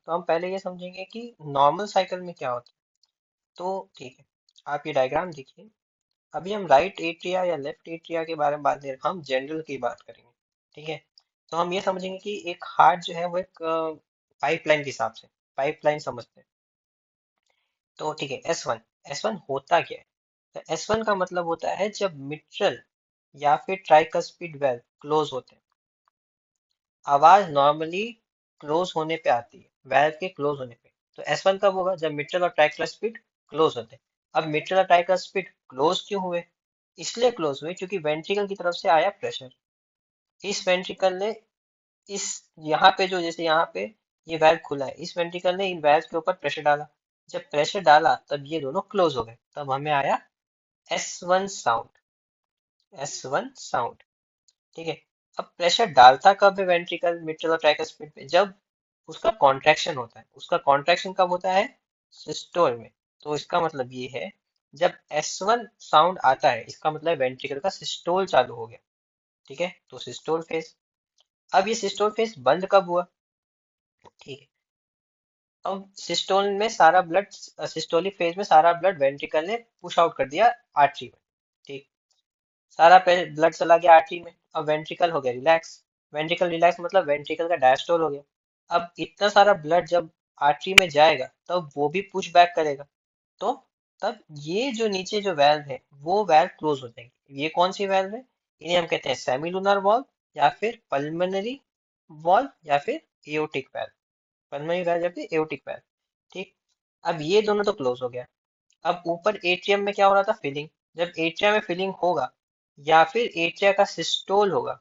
तो हम पहले ये समझेंगे कि नॉर्मल साइकिल में क्या होता है। तो ठीक है, आप ये डायग्राम देखिए। अभी हम राइट एट्रिया या लेफ्ट एट्रिया के बारे में बात नहीं, हम जनरल की बात करेंगे। ठीक है, तो हम ये समझेंगे कि एक हार्ट जो है वो एक पाइपलाइन के हिसाब से पाइपलाइन समझते हैं। तो ठीक है, एस वन होता क्या है? तो एस वन का मतलब होता है जब मिट्रल या फिर ट्राइकस्पिड वेल्व क्लोज होते हैं। आवाज नॉर्मली क्लोज होने पे आती है, वेल्व के क्लोज होने पे। तो एस वन कब होगा? जब मिट्रल और ट्राइकस्पिड क्लोज होते हैं। अब मिट्रल और ट्राइकस्पिड क्लोज क्यों हुए? इसलिए क्लोज हुए क्योंकि वेंट्रिकल की तरफ से आया प्रेशर। इस वेंट्रिकल ने इस यहाँ पे जो जैसे यहाँ पे ये वेल्व खुला है, इस वेंट्रिकल ने इन वेल्व के ऊपर प्रेशर डाला। जब प्रेशर डाला तब ये दोनों क्लोज हो गए, तब हमें आया एस वन साउंड। ठीक है, अब प्रेशर डालता कब है वेंट्रिकल, मिट्रल और ट्राइकस्पिड पे? जब उसका कॉन्ट्रैक्शन होता है। उसका कॉन्ट्रैक्शन कब होता है? सिस्टोल में। तो इसका मतलब ये है, जब एस वन साउंड आता है इसका मतलब वेंट्रिकल का सिस्टोल चालू हो गया। ठीक है, तो सिस्टोल फेज। अब ये सिस्टोल फेज बंद कब हुआ? ठीक है, अब सिस्टोल में सारा ब्लड, सिस्टोलिक फेज में सारा ब्लड वेंट्रिकल ने पुश आउट कर दिया आर्टरी में। ठीक, सारा ब्लड चला गया आर्टरी में। अब वेंट्रिकल हो गया रिलैक्स। वेंट्रिकल रिलैक्स मतलब वेंट्रिकल का डायस्टोल हो गया। अब इतना सारा ब्लड जब आर्टरी में जाएगा तब वो भी पुश बैक करेगा। तो तब ये जो नीचे जो वेल्व है वो वेल्व क्लोज हो जाएंगे। ये कौन सी वेल्व है? इन्हें हम कहते हैं सेमिलुनर वॉल्व, या फिर पल्मोनरी वॉल्व, या फिर एओर्टिक वेल्व। पल्मोनरी वेल्व या फिर एओर्टिक वेल्व। ठीक, अब ये दोनों तो क्लोज हो गया। अब ऊपर एट्रियम में क्या हो रहा था? फिलिंग। जब एट्रिया में फिलिंग होगा या फिर एट्रिया का सिस्टोल होगा,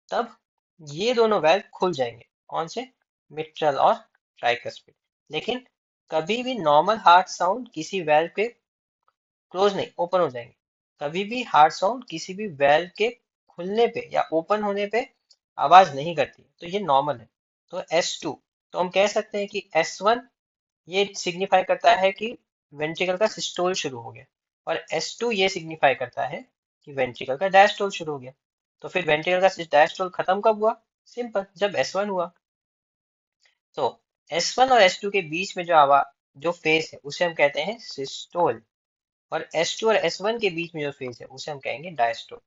तब ये दोनों वेल्व खुल जाएंगे। कौन से? मिट्रल और ट्राइकस्पिड। लेकिन कभी भी नॉर्मल हार्ट साउंड किसी वेल्व के क्लोज नहीं, ओपन हो जाएंगे। कभी भी हार्ट साउंड किसी भी वेल्व के खुलने पे या ओपन होने पे आवाज नहीं करती, तो ये नॉर्मल है। तो एस टू, तो हम कह सकते हैं कि एस वन ये सिग्निफाई करता है कि वेंट्रिकल का सिस्टोल शुरू हो गया, और एस टू ये सिग्निफाई करता है कि वेंट्रिकल का डायस्टोल शुरू हो गया। तो फिर वेंट्रिकल का डायस्टोल खत्म कब हुआ? सिंपल, जब एस वन हुआ। तो एस वन और एस टू के बीच में जो आवाज, जो फेस है उसे हम कहते हैं सिस्टोल। और एस टू और एस वन के बीच में जो फेज है उसे हम कहेंगे डायस्टोल।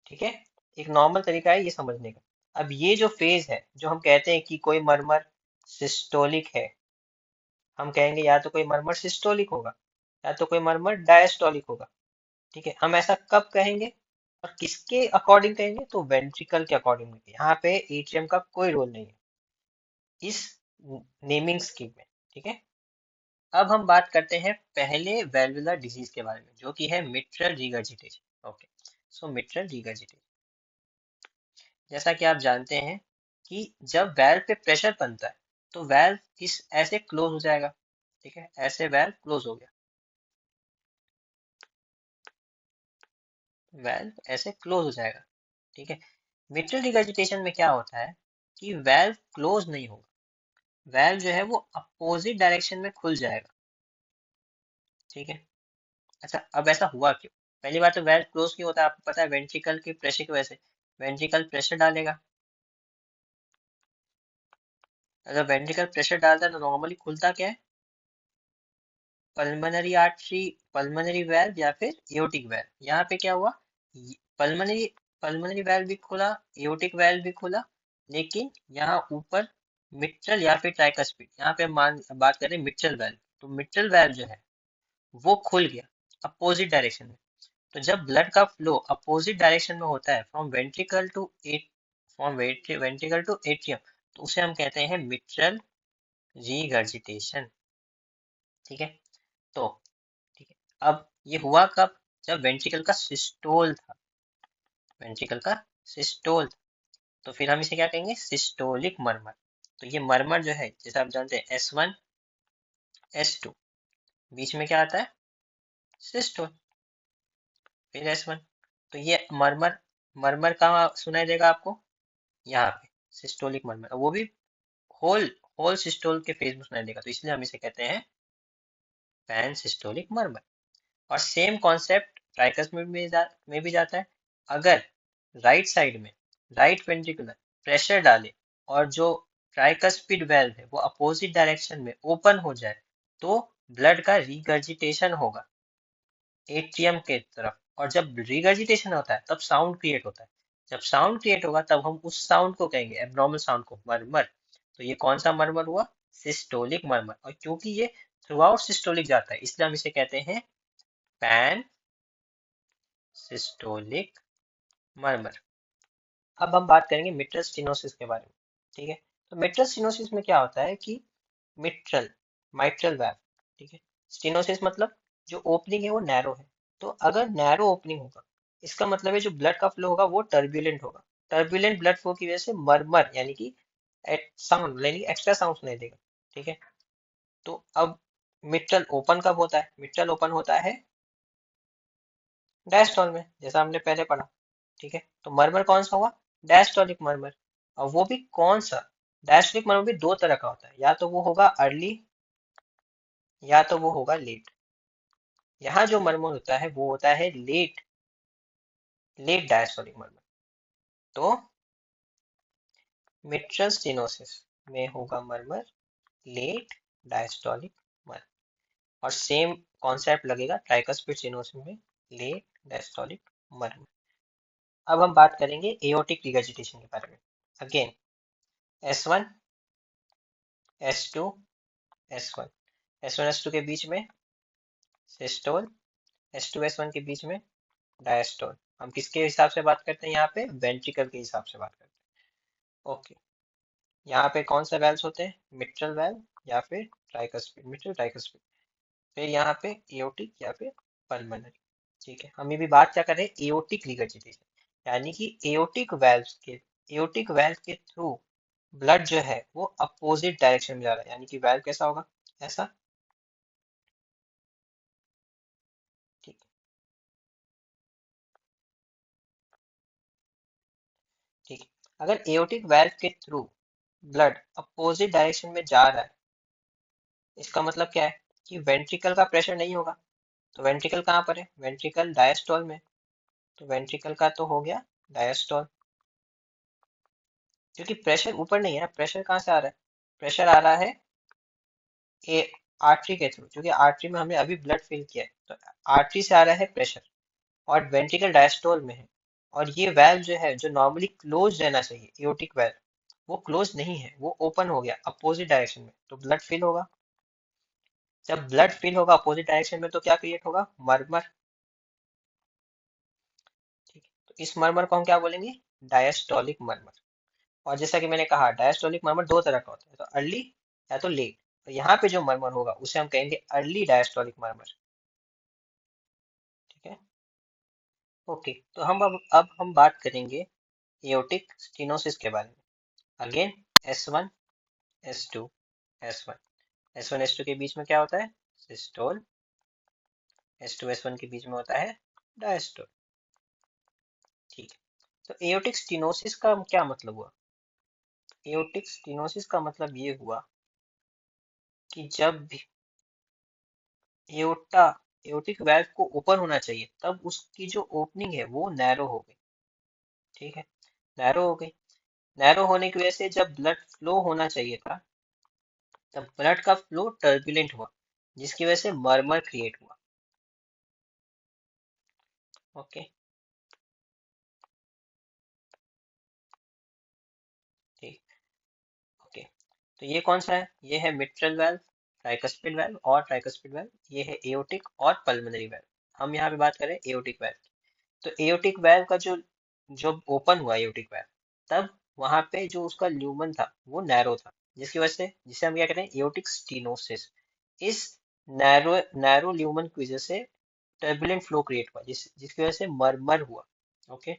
ठीक है, एक नॉर्मल तरीका है ये समझने का। अब ये जो फेज है, जो हम कहते हैं कि कोई मरमर सिस्टोलिक है, हम कहेंगे या तो कोई मरमर सिस्टोलिक होगा या तो कोई मरमर डायस्टोलिक होगा। ठीक है, हम ऐसा कब कहेंगे और किसके अकॉर्डिंग कहेंगे? तो वेंट्रिकल के अकॉर्डिंग। यहाँ पे एट्रियम का कोई रोल नहीं है इस नेमिंग स्कीम में। ठीक है, अब हम बात करते हैं पहले वेल्वुलर डिजीज के बारे में, जो कि है मिट्रल रिगर्जिटेशन। ओके, सो मिट्रल रिगर्जिटेशन, जैसा कि आप जानते हैं कि जब वेल्व पे प्रेशर बनता है तो वेल्व इस ऐसे क्लोज हो जाएगा। ठीक है, ऐसे वेल्व क्लोज हो गया, वेल्व ऐसे क्लोज हो जाएगा। ठीक है, मिट्रल रिगर्जिटेशन में क्या होता है कि वेल्व क्लोज नहीं होगा, वेल्व जो है वो अपोजिट डायरेक्शन में खुल जाएगा। ठीक है, अच्छा अब ऐसा हुआ क्यों? पहली बात तो वेल्व क्लोज क्यों होता है आपको पता है? वेंट्रिकल के प्रेशर की वजह से। वेंट्रिकल प्रेशर डालेगा, अगर वेंट्रिकल प्रेशर डालता है तो नॉर्मली खुलता क्या है? पल्मोनरी आर्टरी, पल्मोनरी वेल्व या फिर एओर्टिक वेल्व। यहाँ पे क्या हुआ? पल्मोनरी पल्मोनरी वेल्व भी खुला, एओर्टिक वेल्व भी खुला, लेकिन यहाँ ऊपर मिट्रल या फिर ट्राइकस्पिड, यहाँ पे मान बात करें मिट्रल वेल्व, तो मिट्रल वेल्व जो है वो खुल गया अपोजिट डायरेक्शन में। तो जब ब्लड का फ्लो अपोजिट डायरेक्शन में होता है from ventricle to at from ventricle to atrium, तो उसे हम कहते हैं मिट्रल रीगर्जिटेशन। ठीक है, तो ठीक है, अब ये हुआ कब? जब वेंट्रिकल का सिस्टोल था, वेंट्रिकल का सिस्टोल। तो फिर हम इसे क्या कहेंगे? सिस्टोलिक मरमर। तो ये मरमर जो है, जैसे आप जानते हैं एस वन एस टू, बीच में क्या आता है? सिस्टोल, फिर एस वन। तो ये मरमर, मरमर कहाँ सुनाई देगा आपको? यहाँ पे सिस्टोलिक मरमर, वो भी होल होल सिस्टोल के फेज में सुनाई देगा, तो इसलिए हम इसे कहते हैं पैन सिस्टोलिक मरमर। और सेम कॉन्सेप्ट ट्राइकस में भी जाता है। अगर राइट साइड में राइट वेंट्रिकुलर प्रेशर डाले और जो ट्राइकस्पिड वेल्व है वो अपोजिट डायरेक्शन में ओपन हो जाए तो ब्लड का रिगर्जिटेशन होगा एट्रियम के तरफ, और जब रिगर्जिटेशन होता है तब साउंड क्रिएट होता है। जब साउंड क्रिएट होगा तब हम उस साउंड को कहेंगे, एब्नॉर्मल साउंड को, मरमर। तो ये कौन सा मरमर हुआ? सिस्टोलिक मरमर। और क्योंकि ये थ्रू आउट सिस्टोलिक जाता है इसलिए हम इसे कहते हैं पैन सिस्टोलिक मरमर। अब हम बात करेंगे मिट्रल स्टेनोसिस के बारे में। ठीक है, तो मिट्रल स्टेनोसिस में क्या होता है कि मिट्रल माइट्रल वैल्व, ठीक है, स्टेनोसिस मतलब जो ओपनिंग है वो नैरो है। तो अगर नैरो ओपनिंग होगा इसका मतलब है जो ब्लड का फ्लो होगा वो टर्बुलेंट होगा। टर्बुलेंट ब्लड फ्लो की वजह से मरमर यानी कि साउंड यानी एक्स्ट्रा साउंड सुनाई देगा। ठीक है, तो अब मिट्रल ओपन कब होता है? मिट्रल ओपन होता है डायस्टोल में, जैसा हमने पहले पढ़ा। ठीक है, तो मरमर कौन सा हुआ? डायस्टोलिक मरमर। और वो भी कौन सा? डायस्टोलिक मरमर भी दो तरह का होता है, या तो वो होगा अर्ली या तो वो होगा लेट। यहाँ जो मरमर होता है वो होता है लेट, लेट डायस्टोलिक मरमर। तो मिट्रल स्टेनोसिस में होगा मरमर लेट डायस्टोलिक मरमर, और सेम कॉन्सेप्ट लगेगा ट्राइकस्पिड स्टेनोसिस में, लेट डायस्टोलिक मरमर। अब हम बात करेंगे एओर्टिक रिगर्जिटेशन के बारे में। Again S1 S2 S1, S1 S2 के बीच में सिस्टोल, S2 S1 के बीच में डायस्टोल। हम किसके हिसाब से बात करते हैं? यहाँ पे वेंट्रिकल के हिसाब से बात करते हैं। ओके, यहाँ पे कौन सा वेल्व्स होते हैं? मिट्रल वेल्व या फिर ट्राइकस्पिड, मिट्रल ट्राइकस्पिड। फिर यहाँ पे एओर्टिक या फिर पल्मोनरी। ठीक है, हम ये भी बात क्या कर रहे हैं? एओर्टिक रिगर्जिटेशन, यानी कि एओर्टिक वेल्व के थ्रू ब्लड जो है वो अपोजिट डायरेक्शन में जा रहा है, यानी कि वेल्व कैसा होगा? ऐसा। ठीक, ठीक है, अगर एओर्टिक वेल्व के थ्रू ब्लड अपोजिट डायरेक्शन में जा रहा है इसका मतलब क्या है? कि वेंट्रिकल का प्रेशर नहीं होगा। तो वेंट्रिकल कहाँ पर है? वेंट्रिकल डायस्टोल में। तो वेंट्रिकल का तो हो गया डायस्टोल, क्योंकि प्रेशर ऊपर नहीं है ना। प्रेशर कहाँ से आ रहा है? प्रेशर आ रहा है ए आर्टरी के थ्रू, क्योंकि आर्टरी में हमने अभी ब्लड फिल किया है, तो आर्टरी से आ रहा है प्रेशर, और वेंट्रिकल डायस्टोल में है। और ये वाल्व जो है जो नॉर्मली क्लोज रहना चाहिए एओर्टिक वाल्व, वो क्लोज नहीं है, वो ओपन हो गया अपोजिट डायरेक्शन में, तो ब्लड फिल होगा। जब ब्लड फिल होगा अपोजिट डायरेक्शन में तो क्या क्रिएट होगा? मरमर। ठीक है, तो इस मरमर को हम क्या बोलेंगे? डायस्टोलिक मरमर। और जैसा कि मैंने कहा डायस्टोलिक मरमर दो तरह का होता है, तो अर्ली या तो लेट। तो यहाँ पे जो मरमर होगा उसे हम कहेंगे अर्ली डायस्टोलिक मरमर। ठीक है, ओके, तो अब हम बात करेंगे एओर्टिक स्टेनोसिस के बारे में। Again S1 S2 S1, S1 S2 के बीच में क्या होता है? सिस्टोल। S2 S1 के बीच में होता है डायस्टोल। ठीक है, तो एओर्टिक स्टेनोसिस का क्या मतलब हुआ? एओर्टिक स्टेनोसिस का मतलब ये हुआ कि जब भी एओर्टा एओर्टिक वाल्व को ओपन होना चाहिए तब उसकी जो ओपनिंग है वो नैरो हो गई। ठीक है, नैरो हो गई। नैरो होने की वजह से जब ब्लड फ्लो होना चाहिए था तब ब्लड का फ्लो टर्बुलेंट हुआ, जिसकी वजह से मरमर क्रिएट हुआ। ओके, ठीक, ओके, तो ये कौन सा है? ये है मिट्रल वाल्व, ट्राइकस्पिड वाल्व और ट्राइकस्पिड वाल्व। ये है एओर्टिक और पल्मोनरी वाल्व। हम यहाँ पे बात करें एओर्टिक वाल्व। तो एओर्टिक वाल्व का जो जब ओपन हुआ एओर्टिक वाल्व, तब वहां पे जो उसका ल्यूमन था वो नैरो था, जिसकी वजह से जिसे हम क्या कहते हैं? Aortic stenosis. इस नैरो नैरो ल्यूमन की वजह से टर्बुलेंट फ्लो क्रिएट हुआ, जिसकी वजह से मरमर हुआ। ओके,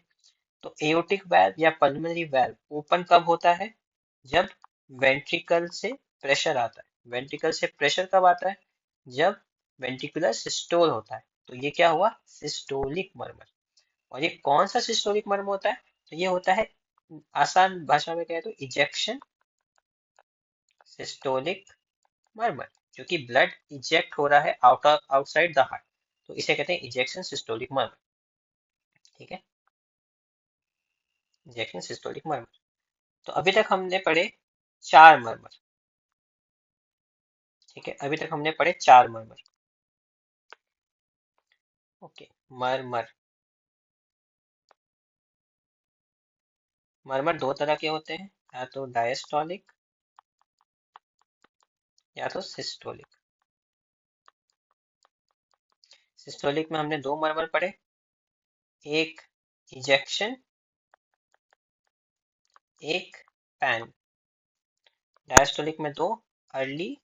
तो एओर्टिक वाल्व या पल्मोनरी वाल्व ओपन कब होता है? जब वेंट्रिकल से प्रेशर आता है। वेंट्रिकल से प्रेशर कब आता है? जब वेंट्रिकुलर सिस्टोल होता है। तो ये क्या हुआ? सिस्टोलिक मरमर। और ये कौन सा सिस्टोलिक मर्म होता है? तो ये होता है, आसान भाषा में कहे तो, इजेक्शन सिस्टोलिक मर्मर, क्योंकि ब्लड इजेक्ट हो रहा है आउटसाइड द हार्ट, तो इसे कहते हैं इजेक्शन सिस्टोलिक मर्मर। ठीक है, इजेक्शन सिस्टोलिक मर्मर। तो अभी तक हमने पढ़े चार मरमर। ठीक है, अभी तक हमने पढ़े चार मरमर। ओके, मरमर। मरमर दो तरह के होते हैं, या तो डायस्टोलिक या तो सिस्टोलिक। सिस्टोलिक में हमने दो मरमर पढ़े, एक इजेक्शन, एक पैन। डायस्टोलिक में दो, अर्ली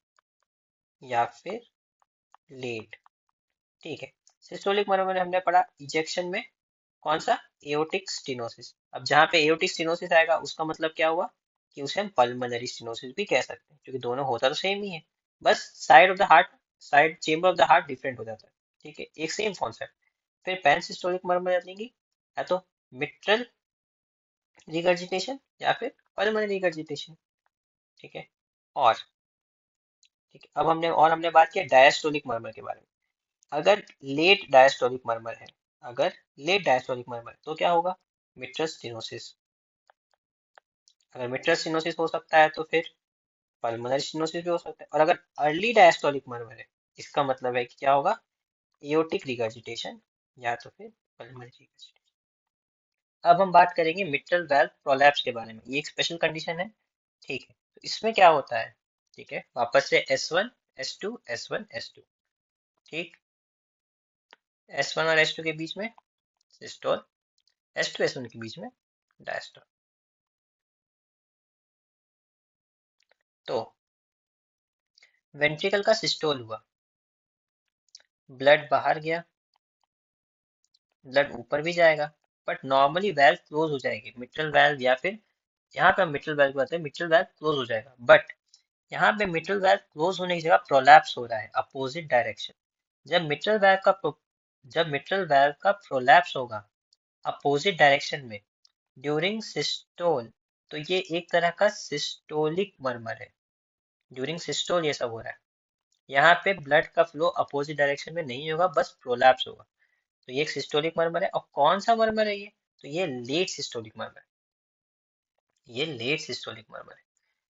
या फिर लेट। ठीक है, सिस्टोलिक मरमर हमने पढ़ा इजेक्शन में कौन सा, एओर्टिक स्टेनोसिस। अब जहाँ पे एओर्टिक स्टेनोसिस आएगा उसका मतलब क्या हुआ कि उसे हम पल्मोनरी स्टेनोसिस भी कह सकते हैं, क्योंकि दोनों होता तो सेम ही है, बस side of the heart, side chamber of the heart different हो जाता है। ठीक है, एक सेम कॉन्सेप्ट। फिर पैन सिस्टोलिक मरमर जानेंगे, या तो मिट्रल रिगर्जिटेशन या फिर पल्मोनरी रिगर्जिटेशन। ठीक है, और ठीक है, अब हमने बात किया डायस्टोलिक मरमर के बारे में। अगर लेट डायस्टोलिक मरमर है, अगर लेट डायस्टोलिक मरमर तो क्या होगा, मिट्रल स्टेनोसिस। अगर मिट्रल स्टेनोसिस हो सकता है तो फिर पल्मोनरी स्टेनोसिस भी हो सकता है। और अगर अर्ली डायस्टोलिक मरमर है, इसका मतलब है कि क्या होगा, एओर्टिक रिगर्जिटेशन या तो फिर पल्मोनरी रिगर्जिटेशन। अब हम बात करेंगे मिट्रल वाल्व प्रोलैप्स के बारे में। ये एक स्पेशल कंडीशन है। ठीक है, तो इसमें क्या होता है, ठीक है, वापस से S1 S2 S1 S2। ठीक, S1 और S2 के बीच में सिस्टोल, S2 S1 के बीच में डायस्टोल। तो वेंट्रिकल का सिस्टोल हुआ, ब्लड बाहर गया, ब्लड ऊपर भी जाएगा, बट नॉर्मली वेल्व क्लोज हो जाएगी, मिट्रल वेल्व या फिर यहाँ पे हम मिट्रल वेल्व कहते हैं, मिट्रल वेल्व क्लोज हो जाएगा। बट यहाँ पे मिट्रल वेल्व क्लोज होने की जगह प्रोलैप्स हो रहा है, अपोजिट डायरेक्शन। जब मिट्रल वेल्व का जब मिट्रल वेल्व का प्रोलैप्स होगा अपोजिट डायरेक्शन में ड्यूरिंग सिस्टोल, तो ये एक तरह का सिस्टोलिक मरमर है। ड्यूरिंग सिस्टोल ये सब हो रहा है, यहाँ पे ब्लड का फ्लो अपोजिट डायरेक्शन में नहीं होगा, बस प्रोलैप्स होगा। तो ये एक सिस्टोलिक मरमर है। और कौन सा मरमर है ये, तो ये लेट सिस्टोलिक मरमर है। ये लेट सिस्टोलिक मरमर है।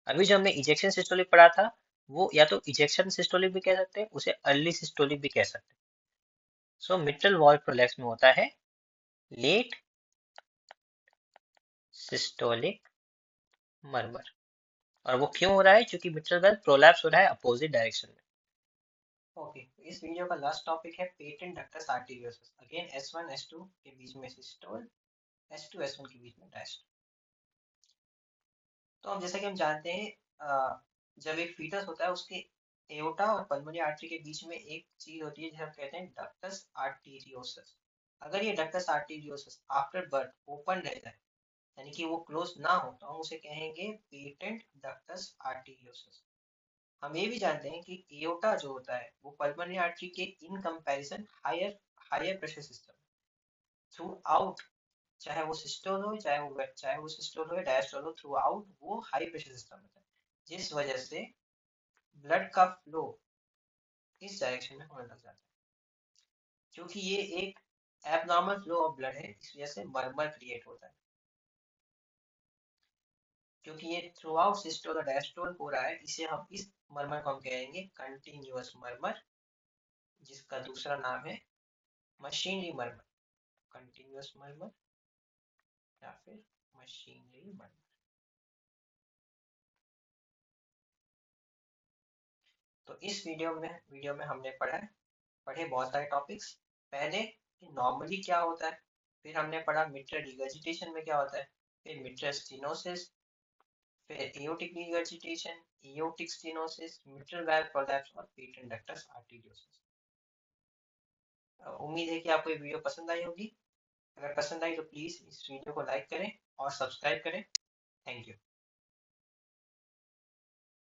अभी जो हमने इजेक्शन सिस्टोलिक पढ़ा था, वो या तो इजेक्शन सिस्टोलिक भी कह सकते हैं, उसे अर्ली सिस्टोलिक भी कह सकते हैं। सो मिट्रल वॉल्व प्रोलैप्स में होता है लेट सिस्टोलिक मरमर। और वो क्यों हो रहा है, क्योंकि मिट्रल वेल्व प्रोलैप्स हो रहा है अपोजिट डायरेक्शन में। ओके, तो इस वीडियो का लास्ट टॉपिक है patent ductus arteriosus. Again S1 S2 के बीच में सिस्टोल, S2 S1 के बीच में डायस्टोल। तो अब जैसा कि हम जानते हैं, जब एक फीटस होता है उसके एओर्टा और पल्मोनरी आर्टरी के बीच में एक चीज होती है जिसे हम कहते हैं डक्टस आर्टेरियोसस। अगर ये ductus arteriosus after birth open रह जाए, यानी कि वो क्लोज ना हो, तो हम उसे कहेंगे पेटेंट डक्टस आर्टेरियोसस। हम ये भी जानते हैं कि एओर्टा जो होता है वो पल्मोनरी आर्टरी के in comparison higher higher pressure system throughout, चाहे वो सिस्टोल हो चाहे वो सिस्टोल हो या डायस्टोल हो, थ्रू आउट वो हाई प्रेशर सिस्टम होता है, जिस वजह से ब्लड का फ्लो इस डायरेक्शन में होने लग जाता है। क्योंकि ये एक एबनॉर्मल फ्लो ऑफ ब्लड है, इस वजह से मरमर क्रिएट होता है। क्योंकि ये थ्रू आउट सिस्टोल और डायस्टोल हो रहा है, इसे हम इस मरमर को हम कहेंगे कंटिन्यूअस मरमर, जिसका दूसरा नाम है मशीनरी मरमर। कंटिन्यूअस मरमर या फिर मशीनरी मरमर। तो इस वीडियो में हमने पढ़े बहुत सारे टॉपिक्स। पहले कि नॉर्मली क्या होता है, फिर हमने पढ़ा मिट्रल रिगर्जिटेशन में क्या होता है, फिर मिट्रल स्टेनोसिस, फिर aortic regurgitation, aortic stenosis, mitral valve prolapse और पेटेंट डक्टस आर्टेरियोसस। उम्मीद है कि आपको ये वीडियो पसंद आई होगी। अगर पसंद आई तो प्लीज इस वीडियो को लाइक करें और सब्सक्राइब करें। Thank you.